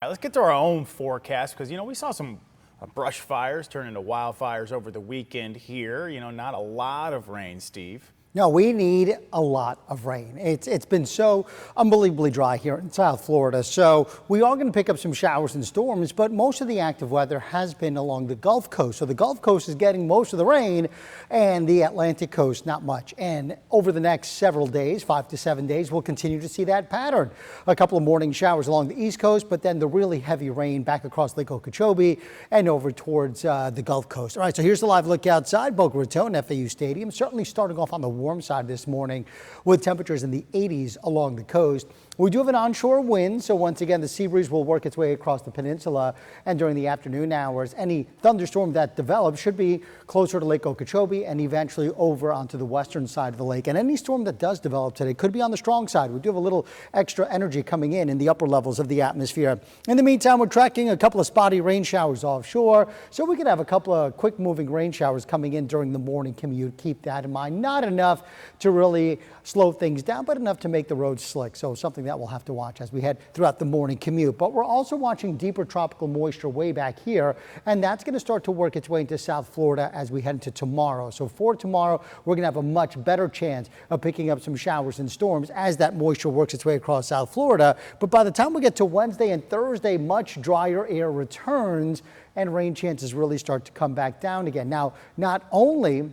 Let's get to our own forecast because, we saw some brush fires turn into wildfires over the weekend here. Not a lot of rain, Steve. No, we need a lot of rain. It's been so unbelievably dry here in South Florida. So we are going to pick up some showers and storms, but most of the active weather has been along the Gulf Coast. So the Gulf Coast is getting most of the rain and the Atlantic Coast not much. And over the next several days, 5 to 7 days, we'll continue to see that pattern. A couple of morning showers along the East Coast, but then the really heavy rain back across Lake Okeechobee and over towards the Gulf Coast. All right, so here's the live look outside Boca Raton, FAU Stadium. Certainly starting off on the warm side this morning with temperatures in the 80s along the coast. We do have an onshore wind, so once again the sea breeze will work its way across the peninsula, and during the afternoon hours any thunderstorm that develops should be closer to Lake Okeechobee and eventually over onto the western side of the lake. And any storm that does develop today could be on the strong side. We do have a little extra energy coming in the upper levels of the atmosphere. In the meantime, we're tracking a couple of spotty rain showers offshore, so we could have a couple of quick moving rain showers coming in during the morning commute. Keep that in mind. Not enough to really slow things down, but enough to make the roads slick. So something that we'll have to watch as we head throughout the morning commute. But we're also watching deeper tropical moisture way back here, and that's going to start to work its way into South Florida as we head into tomorrow. So for tomorrow, we're going to have a much better chance of picking up some showers and storms as that moisture works its way across South Florida. But by the time we get to Wednesday and Thursday, much drier air returns and rain chances really start to come back down again. Now, not only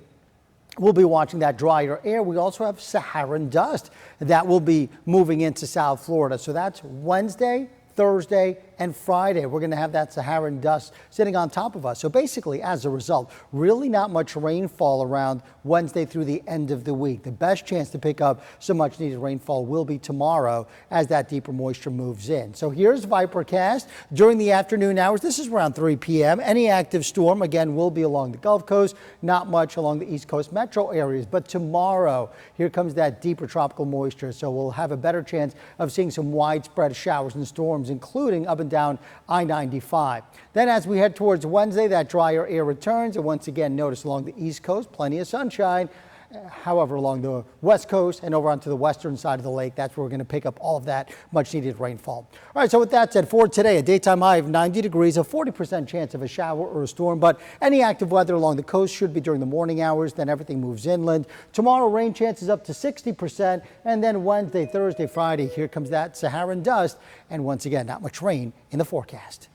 we'll be watching that drier air, we also have Saharan dust that will be moving into South Florida. So that's Wednesday, Thursday, and Friday. We're going to have that Saharan dust sitting on top of us. So basically, as a result, really not much rainfall around Wednesday through the end of the week. The best chance to pick up some much needed rainfall will be tomorrow as that deeper moisture moves in. So here's Vipercast during the afternoon hours. This is around 3 p.m. Any active storm, again, will be along the Gulf Coast, not much along the East Coast metro areas. But tomorrow, here comes that deeper tropical moisture. So we'll have a better chance of seeing some widespread showers and storms, including up and down I-95. Then as we head towards Wednesday, that drier air returns, and once again notice along the East Coast plenty of sunshine. However, along the West Coast and over onto the western side of the lake, that's where we're going to pick up all of that much needed rainfall. All right, so with that said, for today, a daytime high of 90 degrees, a 40% chance of a shower or a storm, but any active weather along the coast should be during the morning hours. Then everything moves inland. Tomorrow, rain chances up to 60%, and then Wednesday, Thursday, Friday, here comes that Saharan dust, and once again, not much rain in the forecast.